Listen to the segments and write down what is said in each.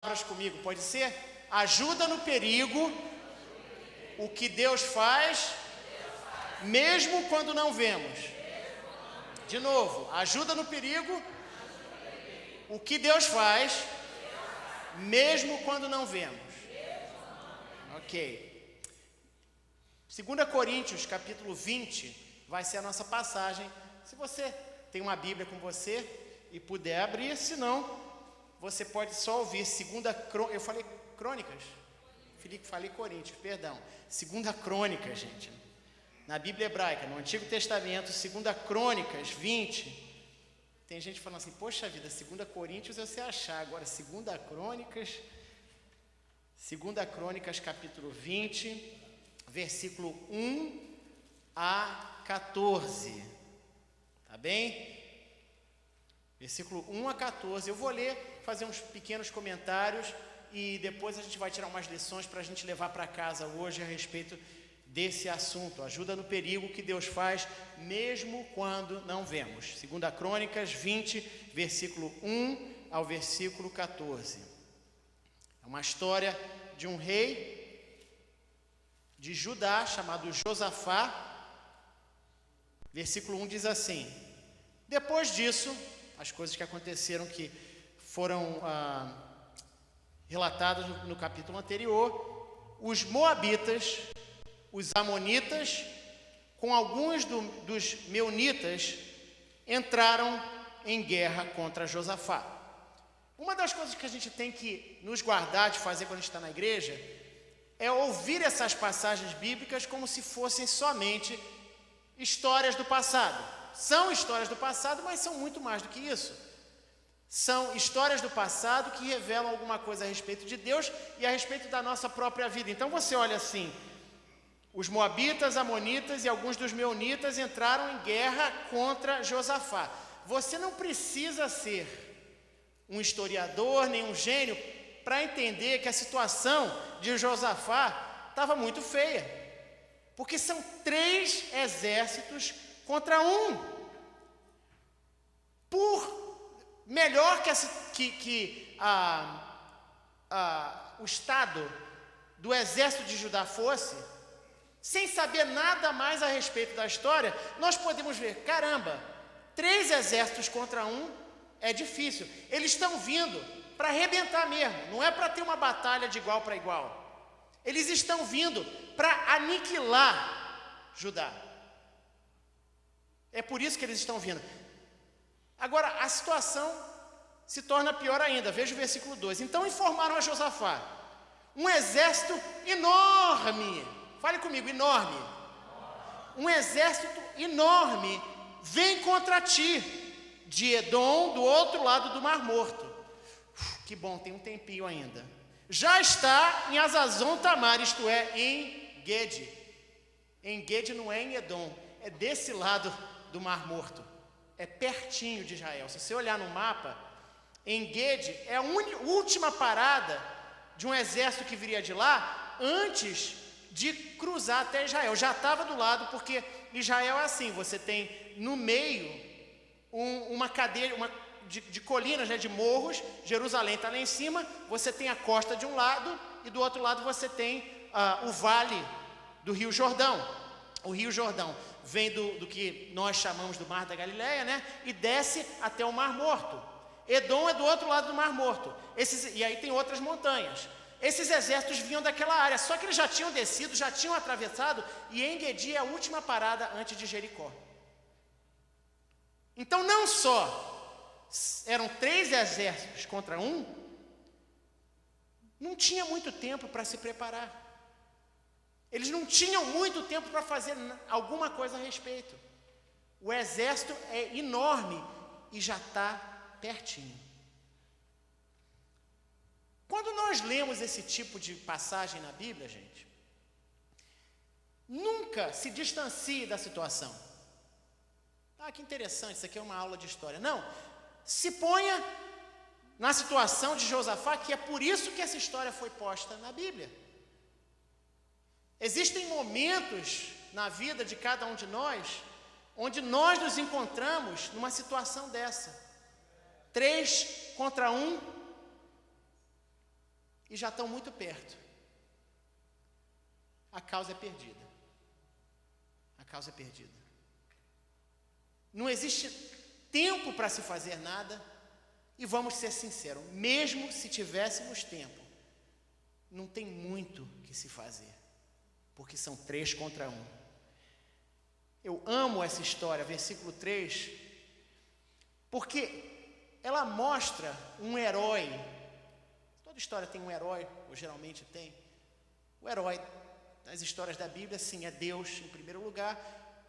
palavras comigo, pode ser? Ajuda no perigo, o que Deus faz, mesmo quando não vemos. De novo, ajuda no perigo, o que Deus faz, mesmo quando não vemos. Ok. 2 Coríntios, capítulo 20, vai ser a nossa passagem. Se você tem uma Bíblia com você e puder abrir, senão você pode só ouvir eu falei Crônicas? Felipe, falei Coríntios, perdão. 2 Crônicas, gente. Na Bíblia hebraica, no Antigo Testamento, 2 Crônicas 20. Tem gente falando assim, poxa vida, 2 Coríntios eu sei achar, agora 2 Crônicas, capítulo 20, versículo 1 a 14. Tá bem? Versículo 1 a 14. Eu vou ler, fazer uns pequenos comentários e depois a gente vai tirar umas lições para a gente levar para casa hoje a respeito desse assunto. Ajuda no perigo que Deus faz, mesmo quando não vemos. 2 Crônicas 20, versículo 1 ao versículo 14. É uma história de um rei de Judá chamado Josafá. Versículo 1 diz assim: depois disso, as coisas que aconteceram que foram relatadas no capítulo anterior, os moabitas, os amonitas, com alguns dos meunitas, entraram em guerra contra Josafá. Uma das coisas que a gente tem que nos guardar de fazer quando a gente está na igreja é ouvir essas passagens bíblicas como se fossem somente histórias do passado. São histórias do passado, mas são muito mais do que isso. São histórias do passado que revelam alguma coisa a respeito de Deus e a respeito da nossa própria vida. Então você olha assim, os moabitas, amonitas e alguns dos meunitas entraram em guerra contra Josafá. Você não precisa ser um historiador, nem um gênio, para entender que a situação de Josafá estava muito feia. Porque são 3 exércitos contra um. Por melhor que o estado do exército de Judá fosse, sem saber nada mais a respeito da história, nós podemos ver, caramba, 3 exércitos contra um é difícil. Eles estão vindo para arrebentar mesmo, não é para ter uma batalha de igual para igual. Eles estão vindo para aniquilar Judá. É por isso que eles estão vindo. Agora, a situação se torna pior ainda. Veja o versículo 2. Então informaram a Josafá: um exército enorme, fale comigo, enorme. Um exército enorme vem contra ti, de Edom, do outro lado do Mar Morto. Que bom, tem um tempinho ainda. Já está em Azazon Tamar, isto é, em Gede. Em Gede não é em Edom, é desse lado do Mar Morto. É pertinho de Israel. Se você olhar no mapa, em Gede é a última parada de um exército que viria de lá antes de cruzar até Israel. Já estava do lado, porque Israel é assim, você tem no meio uma cadeia de colinas, né, de morros. Jerusalém está lá em cima, você tem a costa de um lado e do outro lado você tem o vale do Rio Jordão. O Rio Jordão vem do que nós chamamos do Mar da Galileia, né, e desce até o Mar Morto. Edom é do outro lado do Mar Morto. E aí tem outras montanhas. Esses exércitos vinham daquela área, só que eles já tinham descido, já tinham atravessado, e En-Gedi é a última parada antes de Jericó. Então não só eram 3 exércitos contra um, não tinha muito tempo para se preparar. Eles não tinham muito tempo para fazer alguma coisa a respeito. O exército é enorme e já está pertinho. Quando nós lemos esse tipo de passagem na Bíblia, gente, nunca se distancie da situação. Ah, que interessante, isso aqui é uma aula de história. Não, se ponha na situação de Josafá, que é por isso que essa história foi posta na Bíblia. Existem momentos na vida de cada um de nós, onde nós nos encontramos numa situação dessa. 3 contra 1, e já estão muito perto. A causa é perdida. A causa é perdida. Não existe tempo para se fazer nada, e vamos ser sinceros, mesmo se tivéssemos tempo, não tem muito que se fazer, porque são 3 contra 1. Eu amo essa história, versículo 3, porque ela mostra um herói. Toda história tem um herói, ou geralmente tem. O herói nas histórias da Bíblia, sim, é Deus em primeiro lugar,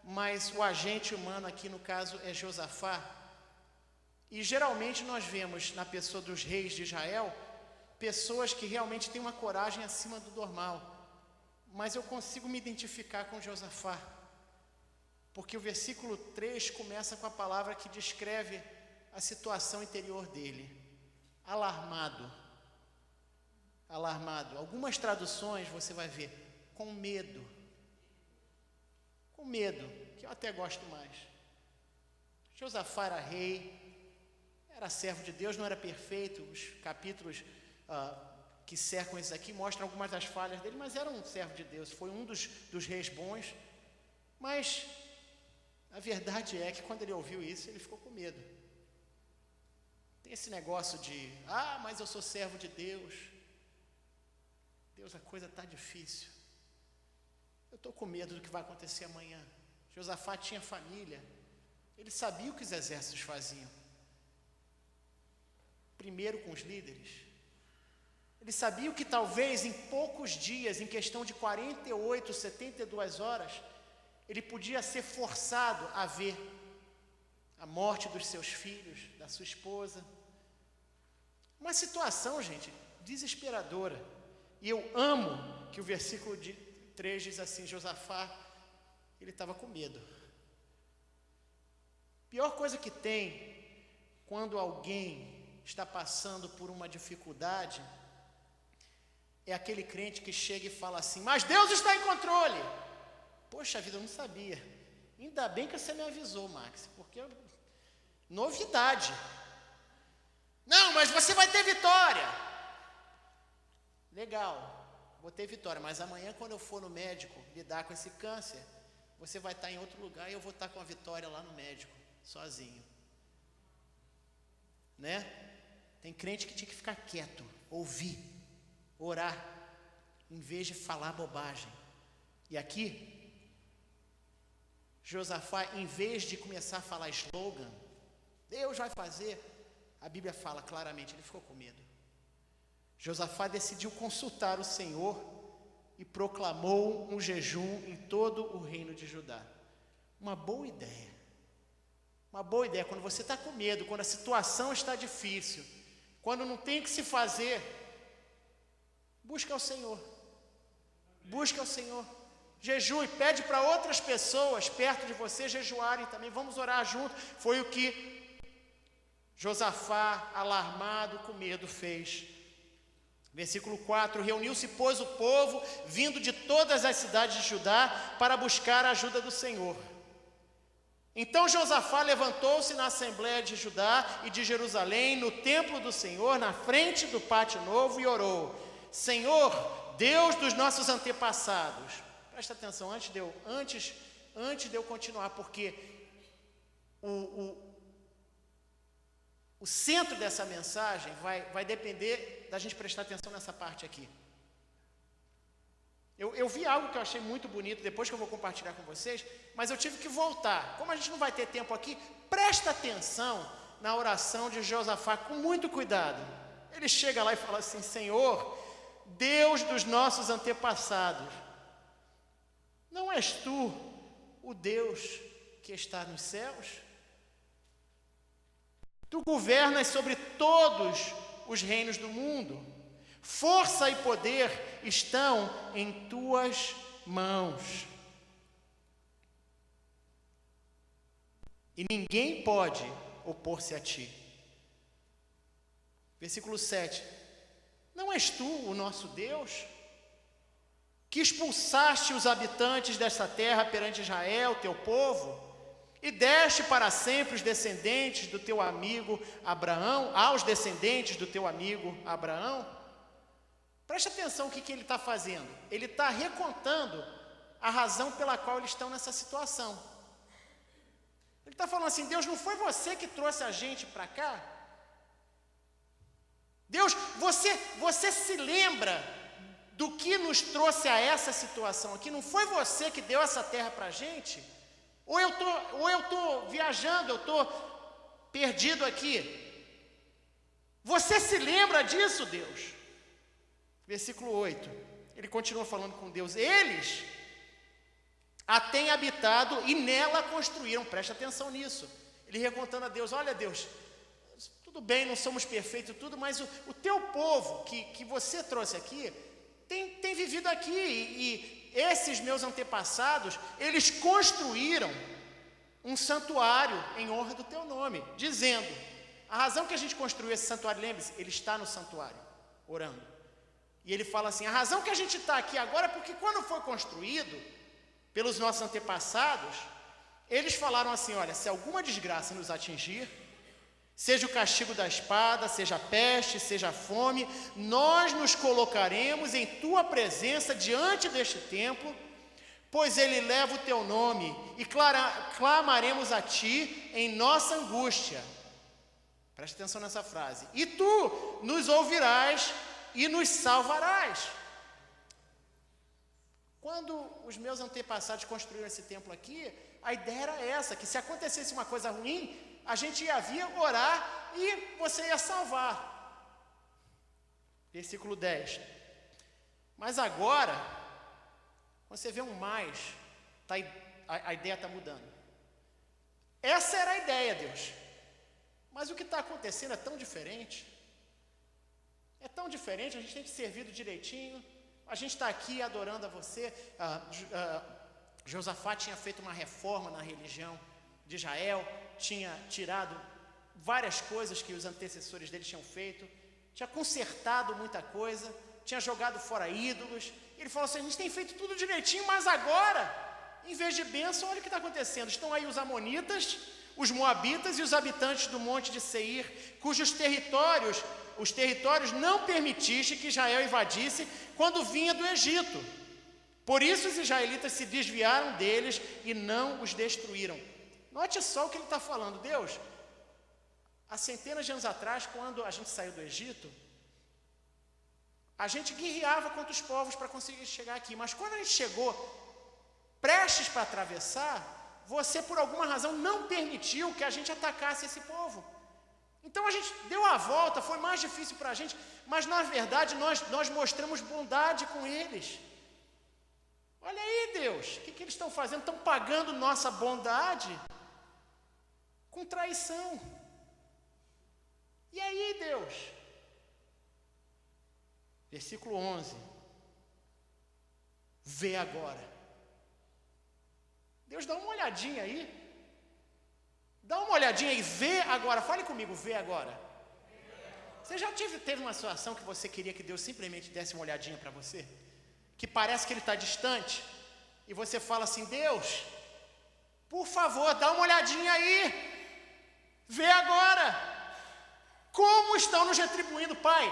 mas o agente humano aqui no caso é Josafá. E geralmente nós vemos na pessoa dos reis de Israel, pessoas que realmente têm uma coragem acima do normal. Mas eu consigo me identificar com Josafá, porque o versículo 3 começa com a palavra que descreve a situação interior dele. Alarmado. Alarmado. Algumas traduções você vai ver, com medo. Com medo, que eu até gosto mais. Josafá era rei, era servo de Deus, não era perfeito. Os capítulos que cercam isso aqui mostram algumas das falhas dele, mas era um servo de Deus, foi um dos reis bons. Mas a verdade é que quando ele ouviu isso, ele ficou com medo. Tem esse negócio de, mas eu sou servo de Deus. Deus, a coisa está difícil. Eu estou com medo do que vai acontecer amanhã. Josafá tinha família. Ele sabia o que os exércitos faziam. Primeiro com os líderes. Ele sabia que talvez em poucos dias, em questão de 48, 72 horas, ele podia ser forçado a ver a morte dos seus filhos, da sua esposa. Uma situação, gente, desesperadora. E eu amo que o versículo 3 diz assim, Josafá, ele estava com medo. Pior coisa que tem, quando alguém está passando por uma dificuldade, é aquele crente que chega e fala assim, mas Deus está em controle. Poxa vida, eu não sabia. Ainda bem que você me avisou, Max, porque novidade. Não, mas você vai ter vitória. Legal, vou ter vitória, mas amanhã quando eu for no médico lidar com esse câncer, você vai estar em outro lugar e eu vou estar com a vitória lá no médico, sozinho. Né? Tem crente que tinha que ficar quieto, ouvir, orar, em vez de falar bobagem. E aqui, Josafá, em vez de começar a falar slogan, Deus vai fazer, a Bíblia fala claramente, ele ficou com medo. Josafá decidiu consultar o Senhor e proclamou um jejum em todo o reino de Judá. Uma boa ideia. Uma boa ideia, quando você está com medo, quando a situação está difícil, quando não tem o que se fazer, busca ao Senhor. Busca ao Senhor. Jejue, pede para outras pessoas perto de você jejuarem também. Vamos orar junto. Foi o que Josafá, alarmado, com medo, fez. Versículo 4, reuniu-se, pois, o povo, vindo de todas as cidades de Judá, para buscar a ajuda do Senhor. Então Josafá levantou-se na assembleia de Judá e de Jerusalém, no templo do Senhor, na frente do pátio novo, e orou, Senhor, Deus dos nossos antepassados. Presta atenção, antes de eu continuar, porque o centro dessa mensagem vai depender da gente prestar atenção nessa parte aqui. Eu vi algo que eu achei muito bonito, depois que eu vou compartilhar com vocês, mas eu tive que voltar. Como a gente não vai ter tempo aqui, presta atenção na oração de Josafá com muito cuidado. Ele chega lá e fala assim, Senhor, Deus dos nossos antepassados, não és tu o Deus que está nos céus? Tu governas sobre todos os reinos do mundo. Força e poder estão em tuas mãos. E ninguém pode opor-se a ti. Versículo 7. Não és tu o nosso Deus, que expulsaste os habitantes desta terra perante Israel, teu povo, e deste para sempre os descendentes do teu amigo Abraão, aos descendentes do teu amigo Abraão? Preste atenção o que ele está fazendo. Ele está recontando a razão pela qual eles estão nessa situação. Ele está falando assim: Deus, não foi você que trouxe a gente para cá? Deus, você se lembra do que nos trouxe a essa situação aqui? Não foi você que deu essa terra para a gente? Ou eu estou viajando, eu estou perdido aqui? Você se lembra disso, Deus? Versículo 8, ele continua falando com Deus. Eles a têm habitado e nela construíram. Preste atenção nisso. Ele recontando a Deus: olha, Deus, tudo bem, não somos perfeitos, tudo, mas o teu povo que você trouxe aqui tem vivido aqui, e esses meus antepassados, eles construíram um santuário em honra do teu nome, dizendo: a razão que a gente construiu esse santuário, lembre-se, ele está no santuário, orando. E ele fala assim: a razão que a gente está aqui agora é porque quando foi construído pelos nossos antepassados, eles falaram assim: olha, se alguma desgraça nos atingir, seja o castigo da espada, seja a peste, seja a fome, nós nos colocaremos em tua presença diante deste templo, pois ele leva o teu nome, e clamaremos a ti em nossa angústia. Preste atenção nessa frase. E tu nos ouvirás e nos salvarás. Quando os meus antepassados construíram esse templo aqui, a ideia era essa, que se acontecesse uma coisa ruim, a gente ia vir orar e você ia salvar. Versículo 10. Mas agora, quando você vê um mais, a ideia está mudando. Essa era a ideia, Deus. Mas o que está acontecendo é tão diferente. É tão diferente, a gente tem que servir direitinho. A gente está aqui adorando a você. Josafá tinha feito uma reforma na religião de Israel, tinha tirado várias coisas que os antecessores dele tinham feito, tinha consertado muita coisa, tinha jogado fora ídolos. Ele falou assim: a gente tem feito tudo direitinho, mas agora, em vez de bênção, olha o que está acontecendo. Estão aí os amonitas, os moabitas e os habitantes do monte de Seir, cujos territórios, os territórios não permitiste que Israel invadisse quando vinha do Egito. Por isso os israelitas se desviaram deles e não os destruíram. Note só o que ele está falando. Deus, há centenas de anos atrás, quando a gente saiu do Egito, a gente guerreava contra os povos para conseguir chegar aqui. Mas quando a gente chegou prestes para atravessar, você por alguma razão não permitiu que a gente atacasse esse povo. Então a gente deu a volta, foi mais difícil para a gente, mas na verdade nós mostramos bondade com eles. Olha aí, Deus, o que eles estão fazendo? Estão pagando nossa bondade com traição. E aí, Deus? Versículo 11. Vê agora. Deus, dá uma olhadinha aí. Dá uma olhadinha aí, vê agora. Fale comigo, vê agora. Você já teve uma situação que você queria que Deus simplesmente desse uma olhadinha para você? Que parece que Ele está distante, e você fala assim: Deus, por favor, dá uma olhadinha aí, vê agora, como estão nos retribuindo, Pai,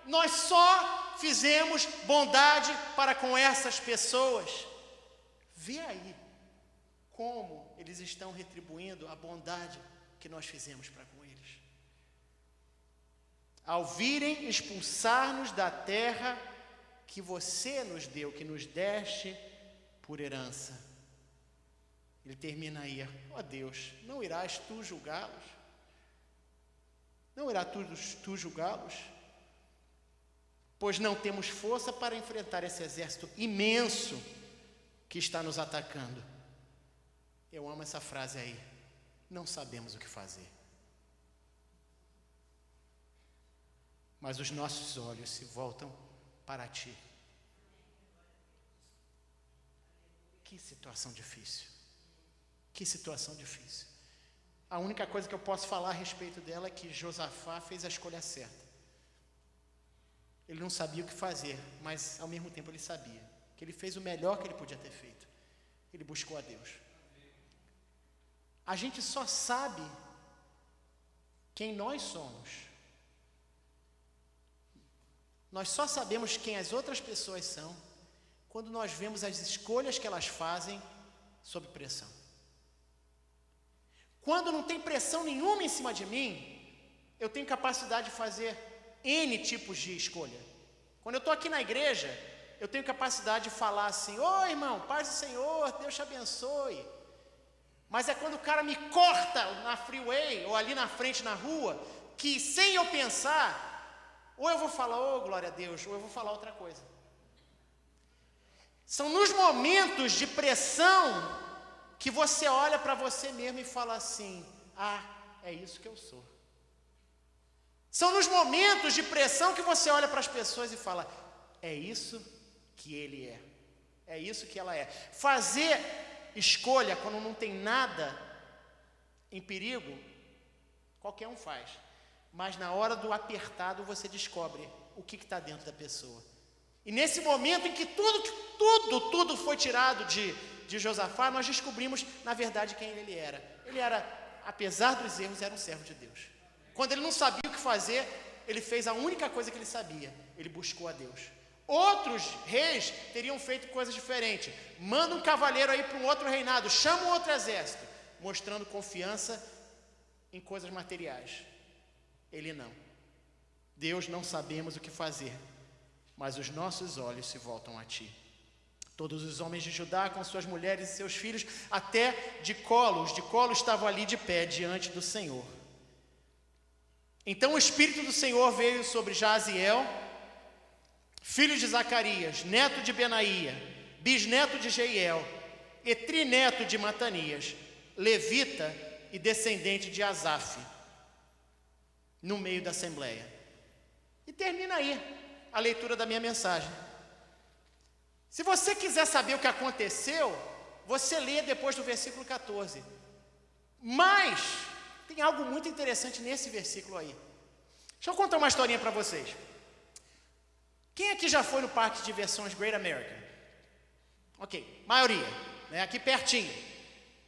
nós só fizemos bondade para com essas pessoas, vê aí, como eles estão retribuindo a bondade que nós fizemos para com eles. Ao virem expulsar-nos da terra que você nos deu, que nos deste por herança. Ele termina aí: ó Deus, não irás tu julgá-los? Não irás tu julgá-los? Pois não temos força para enfrentar esse exército imenso que está nos atacando. Eu amo essa frase aí. Não sabemos o que fazer. Mas os nossos olhos se voltam para ti. Que situação difícil. Que situação difícil. A única coisa que eu posso falar a respeito dela é que Josafá fez a escolha certa. Ele não sabia o que fazer, mas ao mesmo tempo ele sabia que ele fez o melhor que ele podia ter feito. Ele buscou a Deus. A gente só sabe quem nós somos. Nós só sabemos quem as outras pessoas são quando nós vemos as escolhas que elas fazem sob pressão. Quando não tem pressão nenhuma em cima de mim, eu tenho capacidade de fazer N tipos de escolha. Quando eu estou aqui na igreja, eu tenho capacidade de falar assim: ô irmão, paz do Senhor, Deus te abençoe. Mas é quando o cara me corta na freeway, ou ali na frente na rua, que sem eu pensar, ou eu vou falar, ô glória a Deus, ou eu vou falar outra coisa. São nos momentos de pressão que você olha para você mesmo e fala assim: ah, é isso que eu sou. São nos momentos de pressão que você olha para as pessoas e fala: é isso que ele é isso que ela é. Fazer escolha quando não tem nada em perigo, qualquer um faz. Mas na hora do apertado você descobre o que está dentro da pessoa. E nesse momento em que tudo foi tirado de Josafá, nós descobrimos, na verdade, quem ele era. Ele era, apesar dos erros, era um servo de Deus. Quando ele não sabia o que fazer, ele fez a única coisa que ele sabia: ele buscou a Deus. Outros reis teriam feito coisas diferentes. Manda um cavaleiro aí para um outro reinado, chama um outro exército, mostrando confiança em coisas materiais. Ele não. Deus, não sabemos o que fazer, mas os nossos olhos se voltam a ti. Todos os homens de Judá, com suas mulheres e seus filhos, até de colo estavam ali de pé diante do Senhor. Então o Espírito do Senhor veio sobre Jaziel, filho de Zacarias, neto de Benaía, bisneto de Jeiel, e trineto de Matanias, levita e descendente de Asaf, no meio da assembleia. E termina aí a leitura da minha mensagem. Se você quiser saber o que aconteceu, você lê depois do versículo 14. Mas tem algo muito interessante nesse versículo aí. Deixa eu contar uma historinha para vocês. Quem aqui já foi no parque de diversões Great American? Ok, maioria, né? Aqui pertinho,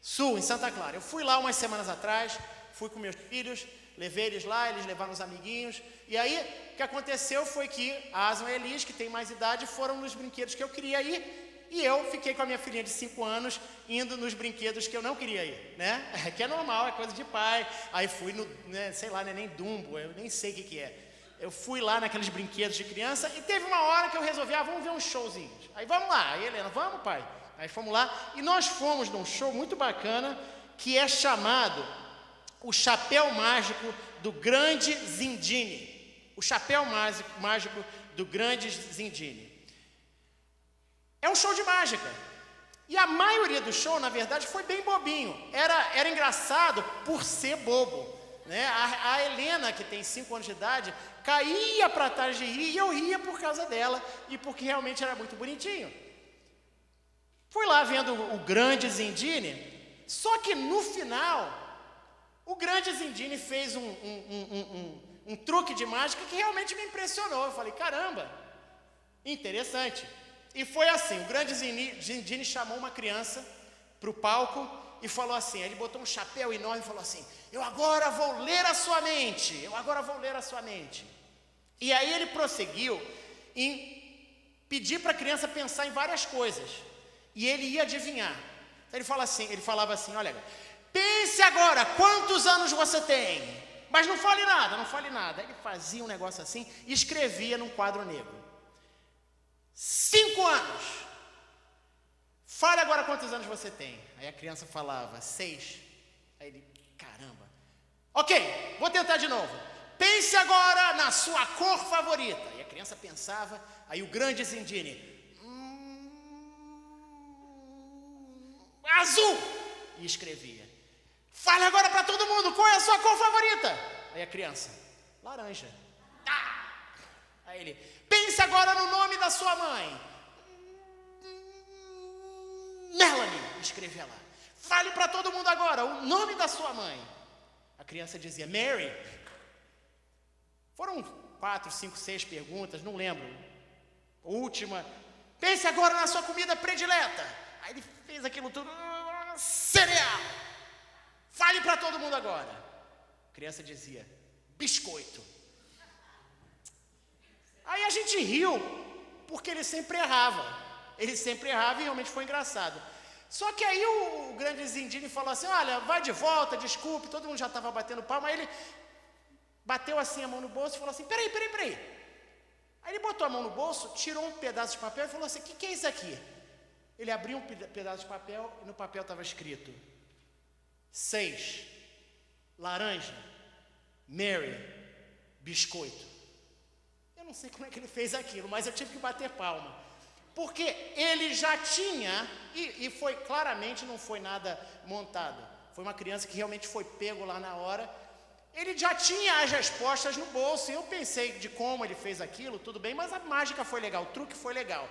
Sul, em Santa Clara. Eu fui lá umas semanas atrás, fui com meus filhos, levei eles lá, eles levaram os amiguinhos. E aí, o que aconteceu foi que a Asma e a Elis, que tem mais idade, foram nos brinquedos que eu queria ir. E eu fiquei com a minha filhinha de 5 anos, indo nos brinquedos que eu não queria ir, né? Que é normal, é coisa de pai. Aí fui no, né, sei lá, não é nem Dumbo, eu nem sei o que é. Eu fui lá naqueles brinquedos de criança e teve uma hora que eu resolvi, vamos ver uns showzinhos. Aí vamos lá, aí Helena, vamos pai? Aí fomos lá e nós fomos num show muito bacana que é chamado O Chapéu Mágico do Grande Zindine. O Chapéu Mágico do Grande Zindine. É um show de mágica. E a maioria do show, na verdade, foi bem bobinho. Era engraçado por ser bobo. Né? A Helena, que tem 5 anos de idade, caía para trás de rir e eu ria por causa dela e porque realmente era muito bonitinho. Fui lá vendo o Grande Zindine, só que no final, o Grande Zindine fez um truque de mágica que realmente me impressionou. Eu falei, caramba, interessante. E foi assim, o Grande Zindine chamou uma criança para o palco e falou assim, ele botou um chapéu enorme e falou assim, eu agora vou ler a sua mente, eu agora vou ler a sua mente. E aí ele prosseguiu em pedir para a criança pensar em várias coisas, e ele ia adivinhar. Então ele falava assim, olha, pense agora, quantos anos você tem? Mas não fale nada, não fale nada. Ele fazia um negócio assim e escrevia num quadro negro. 5 anos. Fale agora quantos anos você tem. Aí a criança falava 6. Aí ele, caramba. Ok, vou tentar de novo. Pense agora na sua cor favorita. E a criança pensava. Aí o Grande Zindine, azul. E escrevia. Fale agora para todo mundo, qual é a sua cor favorita? Aí a criança, laranja. Aí ele, pense agora no nome da sua mãe. Melanie, escrevia lá. Fale para todo mundo agora o nome da sua mãe. A criança dizia, Mary. Foram 4, 5, 6 perguntas, não lembro. Última. Pense agora na sua comida predileta. Aí ele fez aquilo tudo. Cereal. Fale para todo mundo agora. A criança dizia, biscoito. Aí a gente riu, porque ele sempre errava. Ele sempre errava e realmente foi engraçado. Só que aí o grande Zindini falou assim, olha, vai de volta, desculpe, todo mundo já estava batendo palma. Aí ele bateu assim a mão no bolso e falou assim, peraí. Aí ele botou a mão no bolso, tirou um pedaço de papel e falou assim, o que é isso aqui? Ele abriu um pedaço de papel e no papel estava escrito 6, laranja, Mary, biscoito. Eu não sei como é que ele fez aquilo, mas eu tive que bater palma. Porque ele já tinha, e foi claramente, não foi nada montado. Foi uma criança que realmente foi pego lá na hora. Ele já tinha as respostas no bolso. E eu pensei de como ele fez aquilo, tudo bem, mas a mágica foi legal, o truque foi legal.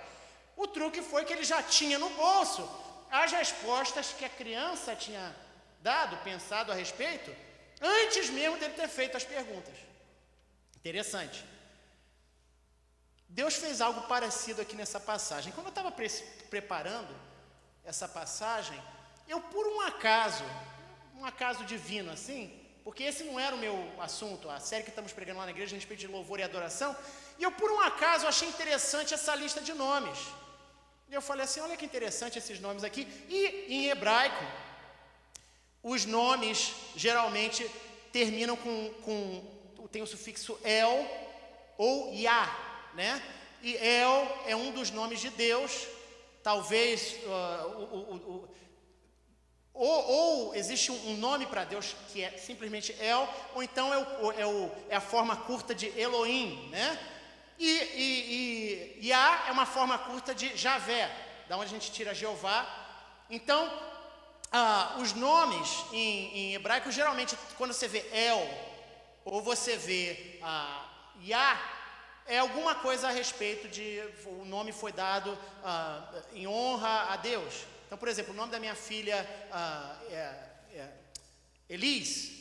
O truque foi que ele já tinha no bolso as respostas que a criança tinha dado, pensado a respeito, antes mesmo dele ter feito as perguntas. Interessante. Deus fez algo parecido aqui nessa passagem. Quando eu estava preparando essa passagem, eu por um acaso divino assim, porque esse não era o meu assunto, a série que estamos pregando lá na igreja a respeito de louvor e adoração, e eu por um acaso achei interessante essa lista de nomes. E eu falei assim, olha que interessante esses nomes aqui. E em hebraico, os nomes geralmente terminam tem o sufixo El ou Yah, né? E El é um dos nomes de Deus, talvez, ou existe um nome para Deus que é simplesmente El, ou então é a forma curta de Elohim, né? E Yah é uma forma curta de Javé, da onde a gente tira Jeová. Então, os nomes em hebraico, geralmente, quando você vê El, ou você vê Yah, é alguma coisa a respeito de, o nome foi dado em honra a Deus. Então, por exemplo, o nome da minha filha Elis,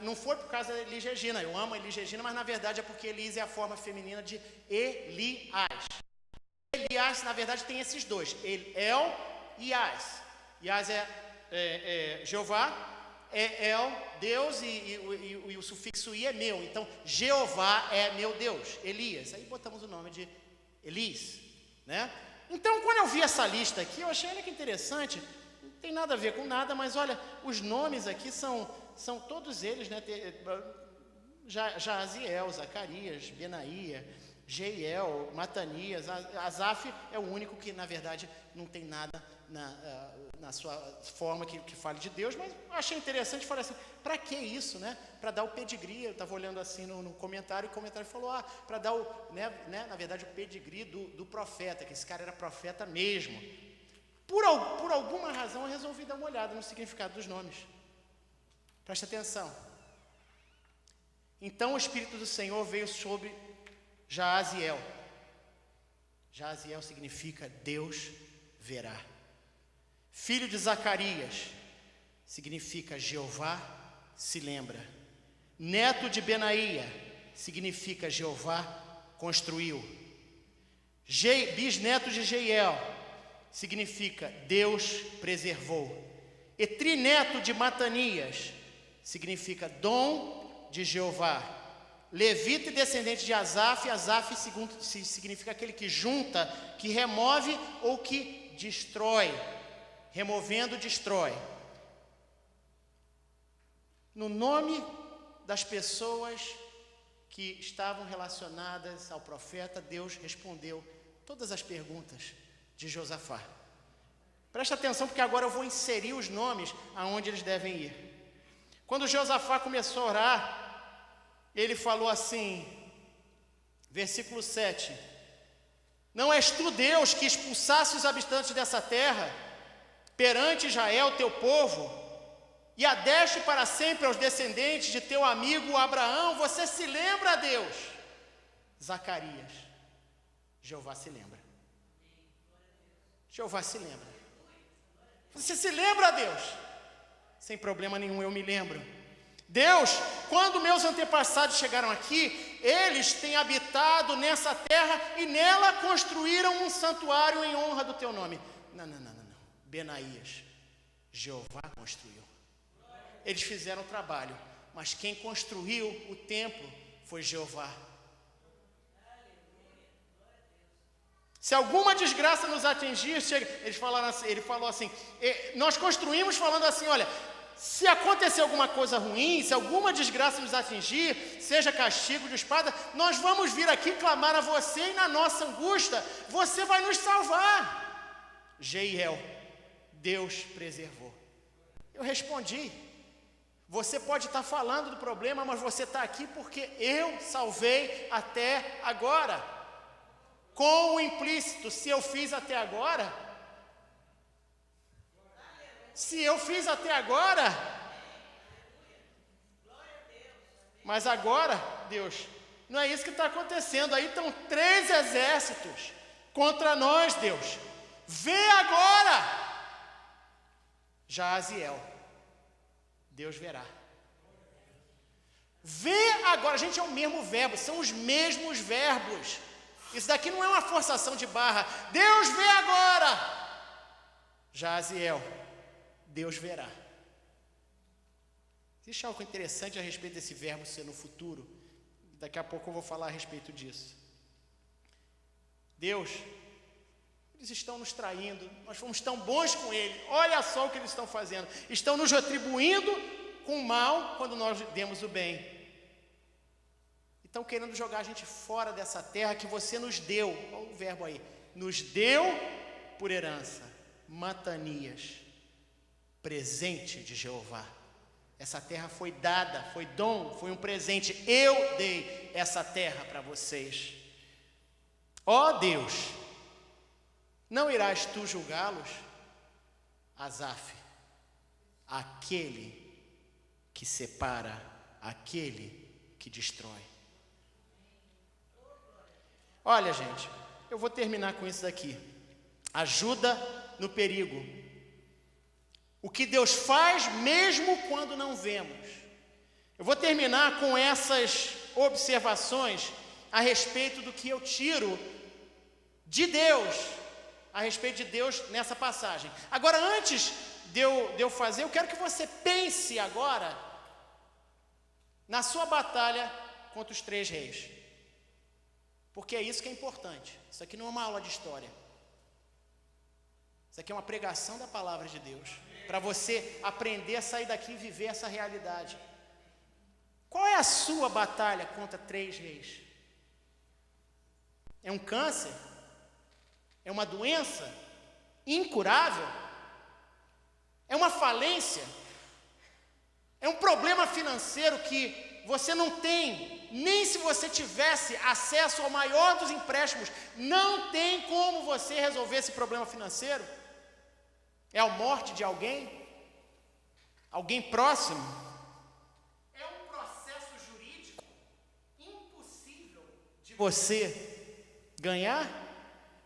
não foi por causa da Elis Regina, eu amo a Elis Regina, mas na verdade é porque Elis é a forma feminina de Elias. Elias, na verdade, tem esses dois, El e Yas. Yas é Jeová, é El, Deus, e o sufixo I é meu. Então, Jeová é meu Deus, Elias. Aí botamos o nome de Elis, né? Então, quando eu vi essa lista aqui, eu achei, olha que interessante, não tem nada a ver com nada, mas olha, os nomes aqui são todos eles, né? Jaziel, Zacarias, Benaía, Jeiel, Matanias. Asaf é o único que, na verdade, não tem nada na sua forma que fale de Deus, mas achei interessante, falei assim, para que isso, né? Para dar o pedigree. Eu estava olhando assim no comentário, e o comentário falou, para dar na verdade, o pedigree do profeta, que esse cara era profeta mesmo. Por alguma razão, eu resolvi dar uma olhada no significado dos nomes. Presta atenção. Então, o Espírito do Senhor veio sobre Jaaziel. Jaaziel significa Deus verá. Filho de Zacarias, significa Jeová se lembra. Neto de Benaía, significa Jeová construiu. Bisneto de Jeiel, significa Deus preservou. E trineto de Matanias, significa dom de Jeová. Levita e descendente de Asaf, Asaf significa aquele que junta, que remove ou que destrói. Removendo, destrói. No nome das pessoas que estavam relacionadas ao profeta, Deus respondeu todas as perguntas de Josafá. Presta atenção, porque agora eu vou inserir os nomes aonde eles devem ir. Quando Josafá começou a orar, ele falou assim, versículo 7, não és tu, Deus, que expulsasse os habitantes dessa terra perante Israel, teu povo, e a deste para sempre aos descendentes de teu amigo Abraão? Você se lembra, Deus? Zacarias, Jeová se lembra. Jeová se lembra. Você se lembra, Deus? Sem problema nenhum, eu me lembro. Deus, quando meus antepassados chegaram aqui, eles têm habitado nessa terra e nela construíram um santuário em honra do teu nome. Não. Benaías, Jeová construiu. Eles fizeram o trabalho, mas quem construiu o templo foi Jeová. Se alguma desgraça nos atingir, ele falou assim, nós construímos falando assim, olha, se acontecer alguma coisa ruim, se alguma desgraça nos atingir, seja castigo de espada, nós vamos vir aqui clamar a você e na nossa angústia, você vai nos salvar. Jeiel, Deus preservou. Eu respondi, você pode estar falando do problema, mas você está aqui porque eu salvei até agora. Com o implícito, se eu fiz até agora, mas agora, Deus, não é isso que está acontecendo. Aí estão 3 exércitos contra nós, Deus. Vê agora. Jaziel, Deus verá. Vê agora, gente, é o mesmo verbo, são os mesmos verbos. Isso daqui não é uma forçação de barra. Deus vê agora. Jaziel, Deus verá. Existe algo interessante a respeito desse verbo ser no futuro. Daqui a pouco eu vou falar a respeito disso. Deus, eles estão nos traindo. Nós fomos tão bons com Ele. Olha só o que eles estão fazendo. Estão nos retribuindo com o mal quando nós demos o bem. Estão querendo jogar a gente fora dessa terra que você nos deu. Olha o verbo aí. Nos deu por herança. Matanias. Presente de Jeová. Essa terra foi dada, foi dom, foi um presente. Eu dei essa terra para vocês. Ó Deus, não irás tu julgá-los? Asaf, aquele que separa, aquele que destrói. Olha, gente, eu vou terminar com isso daqui. Ajuda no perigo. O que Deus faz mesmo quando não vemos. Eu vou terminar com essas observações a respeito do que eu tiro de Deus, a respeito de Deus nessa passagem. Agora, antes de eu fazer, eu quero que você pense agora na sua batalha contra os 3 reis. Porque é isso que é importante. Isso aqui não é uma aula de história. Isso aqui é uma pregação da palavra de Deus. Para você aprender a sair daqui e viver essa realidade. Qual é a sua batalha contra 3 reis? É um câncer? É uma doença incurável? É uma falência? É um problema financeiro que você não tem, nem se você tivesse acesso ao maior dos empréstimos, não tem como você resolver esse problema financeiro? É a morte de alguém? Alguém próximo? É um processo jurídico impossível de você ganhar?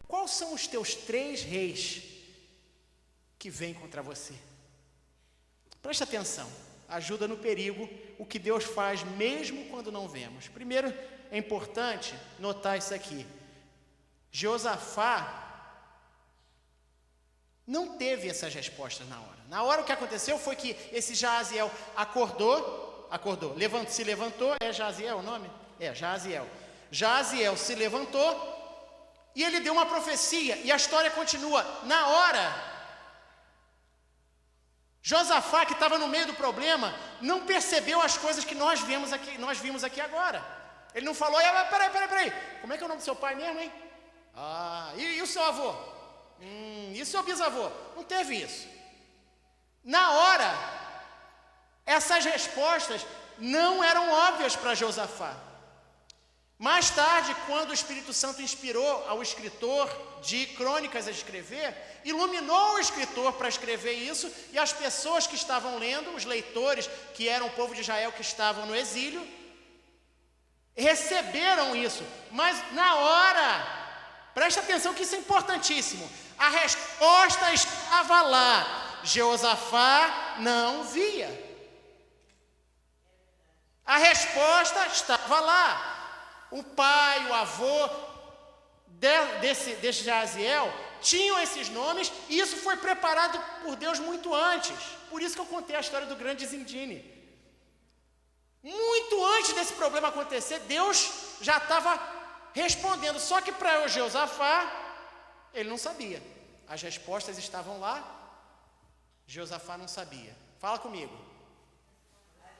Quais são os teus 3 reis que vêm contra você? Presta atenção. Ajuda no perigo, o que Deus faz mesmo quando não vemos. Primeiro, é importante notar isso aqui. Josafá não teve essas respostas na hora. Na hora o que aconteceu foi que esse Jaziel se levantou, é Jaziel o nome? É, Jaziel. Jaziel se levantou e ele deu uma profecia, e a história continua. Na hora, Josafá, que estava no meio do problema, não percebeu as coisas que nós vimos aqui agora. Ele não falou, peraí, como é que é o nome do seu pai mesmo, hein? E o seu avô? E o seu bisavô? Não teve isso. Na hora, essas respostas não eram óbvias para Josafá. Mais tarde, quando o Espírito Santo inspirou ao escritor de Crônicas a escrever, iluminou o escritor para escrever isso, e as pessoas que estavam lendo, os leitores, que eram o povo de Israel que estavam no exílio, receberam isso. Mas na hora, preste atenção que isso é importantíssimo, a resposta estava lá, Josafá não via. A resposta estava lá. O pai, o avô desse Jaziel tinham esses nomes, e isso foi preparado por Deus muito antes. Por isso que eu contei a história do grande Zindine. Muito antes desse problema acontecer, Deus já estava respondendo. Só que para Josafá Ele não sabia. As respostas estavam lá, Josafá não sabia. Fala comigo.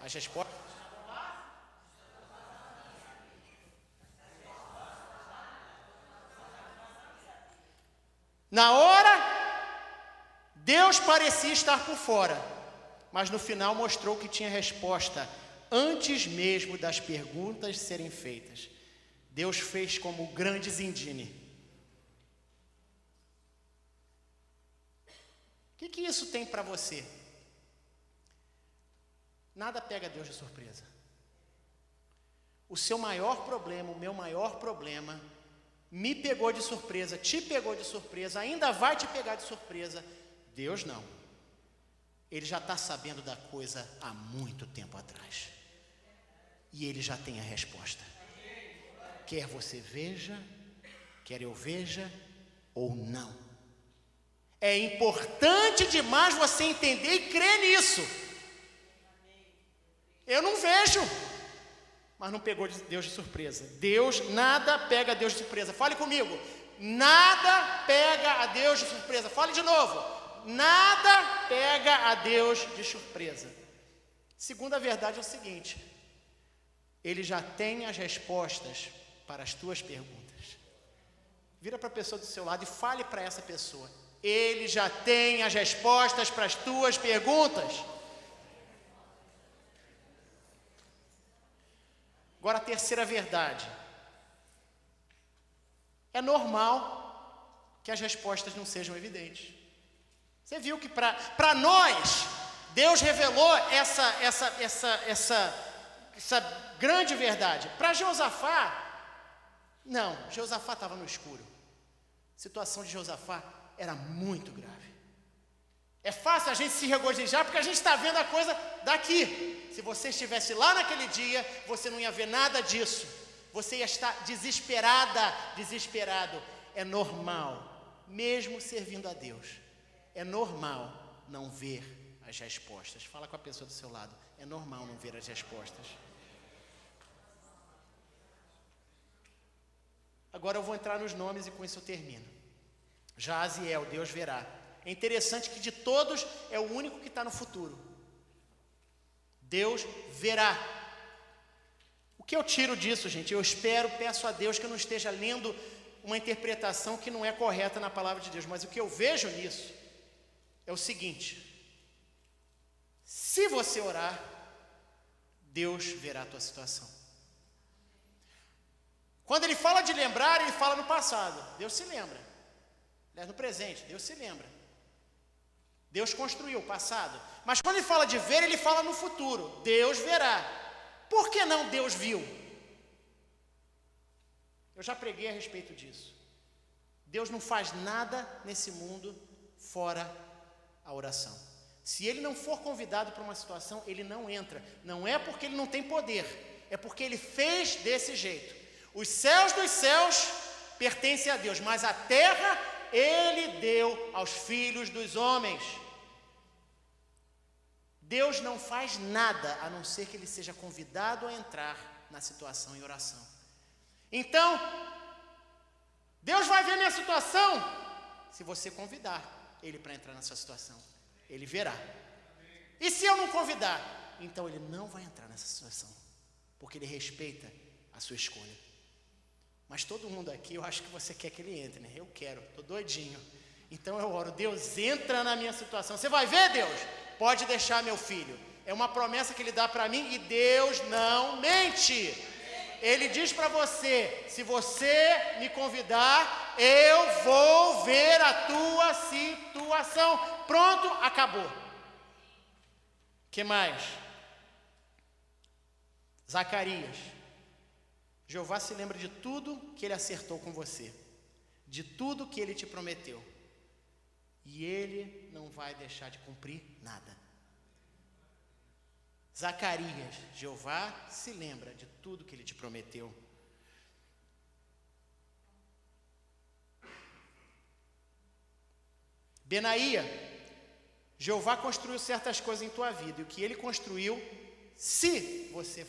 As respostas estavam lá. Na hora, Deus parecia estar por fora, mas no final mostrou que tinha resposta antes mesmo das perguntas serem feitas. Deus fez como o grande Zindine. O que isso tem para você? Nada pega Deus de surpresa. O seu maior problema, o meu maior problema, me pegou de surpresa, te pegou de surpresa, ainda vai te pegar de surpresa. Deus não. Ele já está sabendo da coisa há muito tempo atrás. E Ele já tem a resposta. Quer você veja, quer eu veja ou não. É importante demais você entender e crer nisso. Eu não vejo, mas não pegou Deus de surpresa. Deus, nada pega Deus de surpresa. Fale comigo. Nada pega a Deus de surpresa. Fale de novo. Nada pega a Deus de surpresa. Segunda verdade é o seguinte: Ele já tem as respostas para as tuas perguntas. Vira para a pessoa do seu lado e fale para essa pessoa: Ele já tem as respostas para as tuas perguntas. Agora a terceira verdade. É normal que as respostas não sejam evidentes. Você viu que para nós, Deus revelou essa grande verdade. Para Josafá, não, Josafá estava no escuro. A situação de Josafá era muito grave. É fácil a gente se regozijar porque a gente está vendo a coisa daqui. Se você estivesse lá naquele dia, você não ia ver nada disso. Você ia estar desesperado. É normal, mesmo servindo a Deus, é normal não ver as respostas. Fala com a pessoa do seu lado. É normal não ver as respostas. Agora eu vou entrar nos nomes e com isso eu termino. Jaziel, Deus verá. É interessante que de todos é o único que está no futuro. Deus verá. O que eu tiro disso, gente? Eu peço a Deus que eu não esteja lendo uma interpretação que não é correta na palavra de Deus. Mas o que eu vejo nisso é o seguinte: se você orar, Deus verá a tua situação. Quando ele fala de lembrar, ele fala no passado. Deus se lembra. No presente, Deus se lembra. Deus construiu o passado. Mas quando ele fala de ver, ele fala no futuro. Deus verá. Por que não Deus viu? Eu já preguei a respeito disso. Deus não faz nada nesse mundo fora a oração. Se ele não for convidado para uma situação, ele não entra. Não é porque ele não tem poder, é porque ele fez desse jeito. Os céus dos céus pertencem a Deus, mas a terra ele deu aos filhos dos homens. Deus não faz nada a não ser que ele seja convidado a entrar na situação em oração. Então, Deus vai ver minha situação se você convidar ele para entrar na sua situação. Ele verá. E se eu não convidar, então ele não vai entrar nessa situação, porque ele respeita a sua escolha. Mas todo mundo aqui, eu acho que você quer que ele entre, né? Eu quero, estou doidinho. Então eu oro: Deus, entra na minha situação. Você vai ver, Deus? Pode deixar, meu filho. É uma promessa que ele dá para mim e Deus não mente. Ele diz para você: se você me convidar, eu vou ver a tua situação. Pronto, acabou. Que mais? Zacarias. Jeová se lembra de tudo que ele acertou com você, de tudo que ele te prometeu, e ele não vai deixar de cumprir nada. Zacarias, Jeová se lembra de tudo que ele te prometeu. Benaía, Jeová construiu certas coisas em tua vida, e o que ele construiu, se você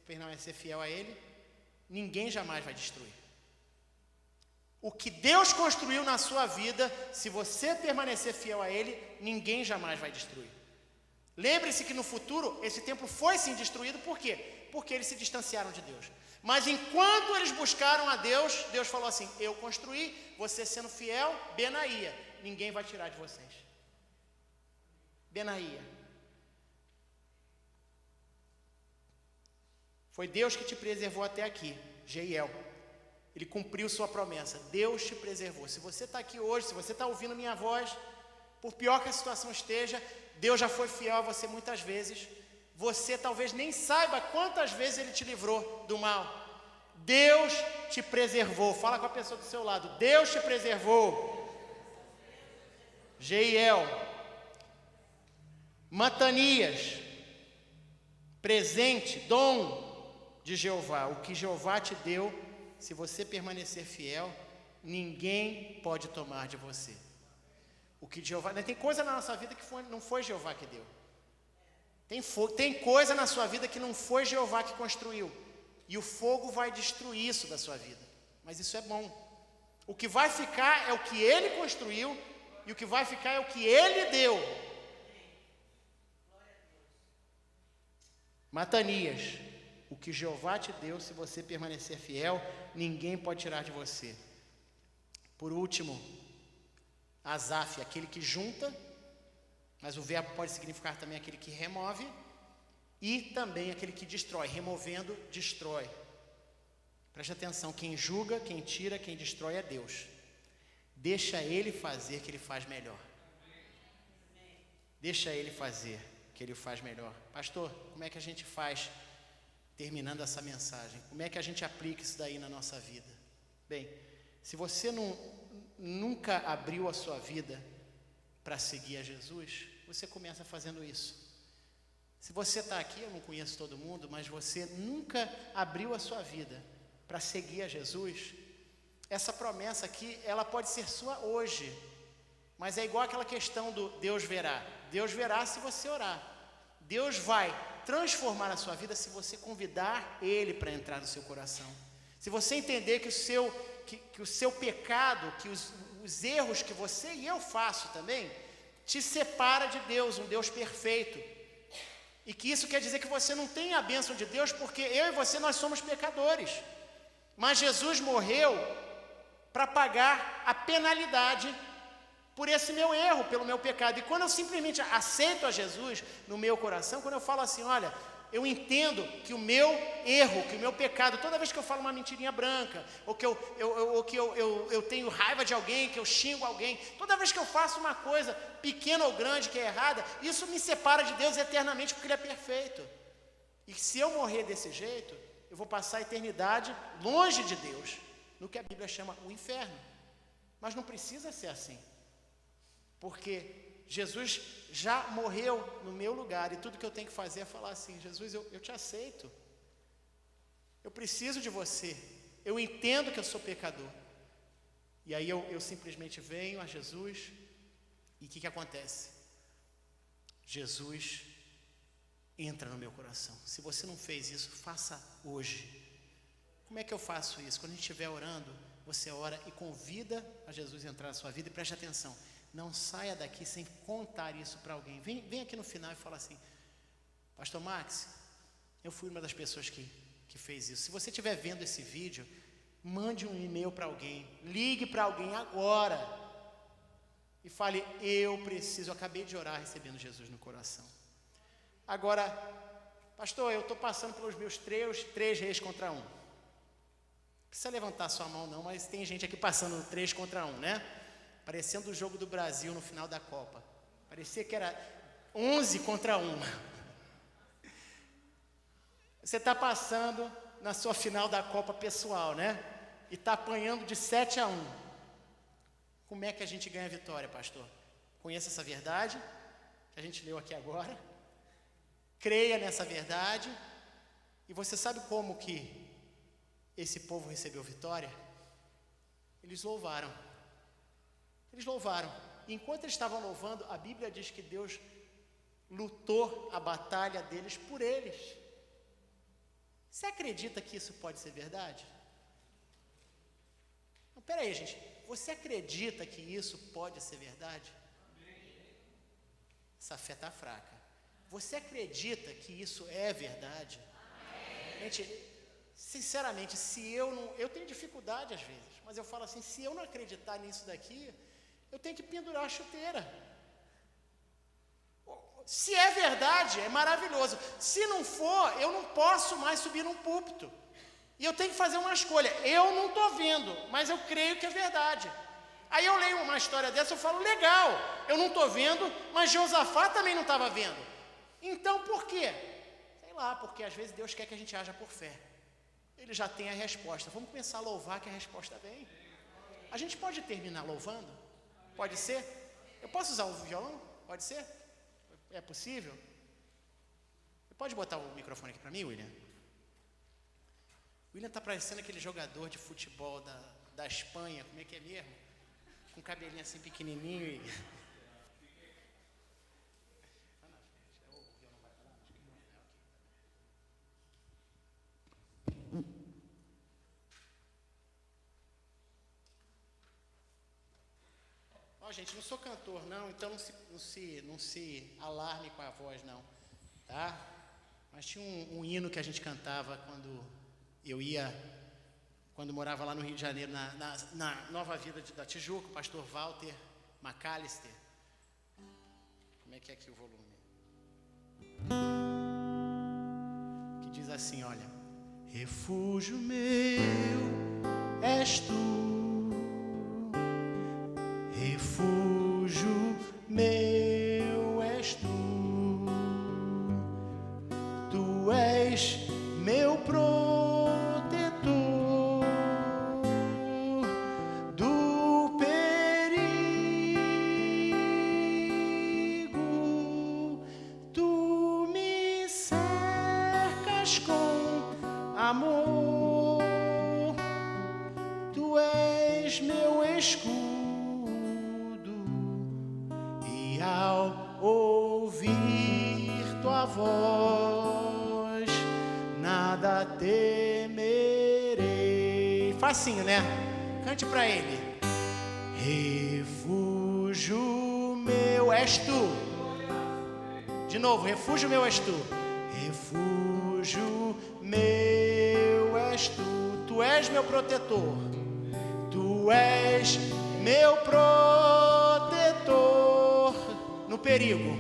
permanecer fiel a ele, ninguém jamais vai destruir. O que Deus construiu na sua vida, se você permanecer fiel a Ele, ninguém jamais vai destruir. Lembre-se que no futuro, esse templo foi sim destruído, por quê? Porque eles se distanciaram de Deus. Mas enquanto eles buscaram a Deus, Deus falou assim: eu construí, você sendo fiel, Benaia, ninguém vai tirar de vocês. Benaia. Foi Deus que te preservou até aqui, Jeiel. Ele cumpriu sua promessa, Deus te preservou. Se você está aqui hoje, se você está ouvindo minha voz, por pior que a situação esteja, Deus já foi fiel a você muitas vezes. Você talvez nem saiba quantas vezes Ele te livrou do mal. Deus te preservou. Fala com a pessoa do seu lado: Deus te preservou. Jeiel. Matanias. Presente, dom de Jeová. O que Jeová te deu, se você permanecer fiel, ninguém pode tomar de você. O que Jeová... Tem coisa na nossa vida que não foi Jeová que deu. Tem coisa na sua vida que não foi Jeová que construiu. E o fogo vai destruir isso da sua vida. Mas isso é bom. O que vai ficar é o que Ele construiu, e o que vai ficar é o que Ele deu. Matanias. O que Jeová te deu, se você permanecer fiel, ninguém pode tirar de você. Por último, Asaf, aquele que junta, mas o verbo pode significar também aquele que remove, e também aquele que destrói. Removendo, destrói. Preste atenção, quem julga, quem tira, quem destrói é Deus. Deixa Ele fazer que Ele faz melhor. Deixa Ele fazer que Ele faz melhor. Pastor, como é que a gente faz, terminando essa mensagem, como é que a gente aplica isso daí na nossa vida? Bem, se você nunca abriu a sua vida para seguir a Jesus, você começa fazendo isso. Se você está aqui, eu não conheço todo mundo, mas você nunca abriu a sua vida para seguir a Jesus, essa promessa aqui, ela pode ser sua hoje, mas é igual aquela questão do Deus verá. Deus verá se você orar. Deus vai transformar a sua vida se você convidar Ele para entrar no seu coração. Se você entender que o seu pecado, que os erros que você e eu faço também, te separa de Deus, um Deus perfeito. E que isso quer dizer que você não tem a bênção de Deus, porque eu e você, nós somos pecadores. Mas Jesus morreu para pagar a penalidade por esse meu erro, pelo meu pecado. E quando eu simplesmente aceito a Jesus no meu coração, quando eu falo assim: olha, eu entendo que o meu erro, que o meu pecado, toda vez que eu falo uma mentirinha branca, ou que eu tenho raiva de alguém, que eu xingo alguém, toda vez que eu faço uma coisa pequena ou grande que é errada, isso me separa de Deus eternamente, porque Ele é perfeito. E se eu morrer desse jeito, eu vou passar a eternidade longe de Deus, no que a Bíblia chama o inferno. Mas não precisa ser assim, porque Jesus já morreu no meu lugar, e tudo que eu tenho que fazer é falar assim: Jesus, eu te aceito, eu preciso de você, eu entendo que eu sou pecador. E aí eu simplesmente venho a Jesus, e o que acontece? Jesus entra no meu coração. Se você não fez isso, faça hoje. Como é que eu faço isso? Quando a gente estiver orando, você ora e convida a Jesus a entrar na sua vida, e preste atenção, não saia daqui sem contar isso para alguém. Vem aqui no final e fala assim: Pastor Max, eu fui uma das pessoas que fez isso. Se você estiver vendo esse vídeo, mande um e-mail para alguém, ligue para alguém agora e fale: eu acabei de orar recebendo Jesus no coração. Agora, pastor, eu estou passando pelos meus 3 reis contra 1. Não precisa levantar sua mão não, mas tem gente aqui passando 3 contra 1, né? Parecendo o jogo do Brasil no final da Copa. Parecia que era 11 contra 1. Você está passando na sua final da Copa pessoal, né? E está apanhando de 7-1. Como é que a gente ganha a vitória, pastor? Conheça essa verdade que a gente leu aqui agora. Creia nessa verdade. E você sabe como que esse povo recebeu vitória? Eles louvaram. Eles louvaram. E enquanto eles estavam louvando, a Bíblia diz que Deus lutou a batalha deles por eles. Você acredita que isso pode ser verdade? Peraí, gente, você acredita que isso pode ser verdade? Essa fé está fraca. Você acredita que isso é verdade? Gente, sinceramente, se eu tenho dificuldade às vezes, mas eu falo assim, se eu não acreditar nisso daqui, eu tenho que pendurar a chuteira. Se é verdade, é maravilhoso. Se não for, eu não posso mais subir num púlpito. E eu tenho que fazer uma escolha. Eu não estou vendo, mas eu creio que é verdade. Aí eu leio uma história dessa, eu falo, legal, eu não estou vendo, mas Josafá também não estava vendo. Então por quê? Sei lá, porque às vezes Deus quer que a gente haja por fé. Ele já tem a resposta. Vamos começar a louvar que a resposta vem. A gente pode terminar louvando? Pode ser? Eu posso usar o violão? Pode ser? É possível? Pode botar o microfone aqui para mim, William? O William está parecendo aquele jogador de futebol da Espanha, como é que é mesmo? Com cabelinho assim pequenininho e... Gente, não sou cantor não, então não se alarme com a voz não, tá? Mas tinha um hino que a gente cantava quando morava lá no Rio de Janeiro, na Nova Vida da Tijuca, o pastor Walter McAllister. Como é que é aqui o volume? Que diz assim, olha: refúgio meu és tu, refúgio meu és tu, tu és meu protetor do perigo, tu me cercas com amor, tu és meu escudo. Ao ouvir tua voz, nada temerei. Facinho, né? Cante pra ele. Refúgio meu és tu. De novo, refúgio meu és tu. Refúgio meu és tu. Tu és meu protetor. Tu és meu protetor. No perigo,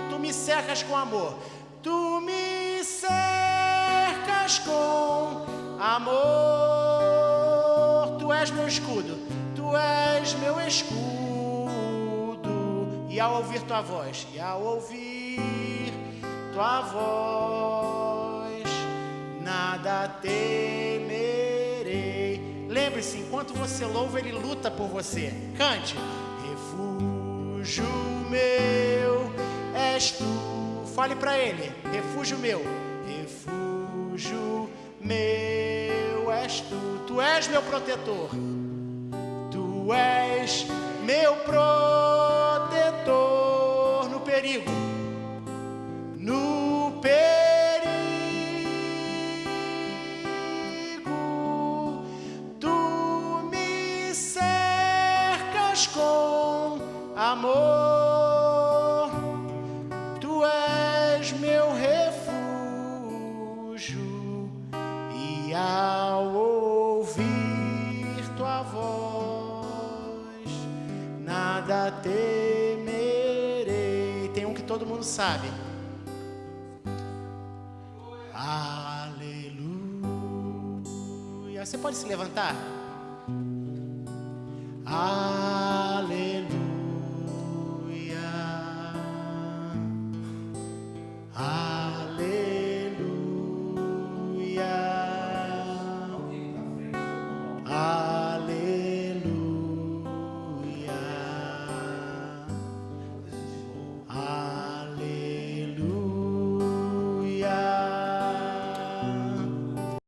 tu me cercas com amor, tu me cercas com amor, tu és meu escudo, tu és meu escudo, e ao ouvir tua voz, nada temerei. Lembre-se, enquanto você louva, Ele luta por você. Cante. Refúgio meu és tu. Fale para Ele. Refúgio meu. Refúgio meu és tu. Tu és meu protetor. Tu és meu protetor no perigo. No perigo. Com amor, tu és meu refúgio, e ao ouvir tua voz, nada temerei. Tem um que todo mundo sabe. Aleluia. Você pode se levantar? Aleluia.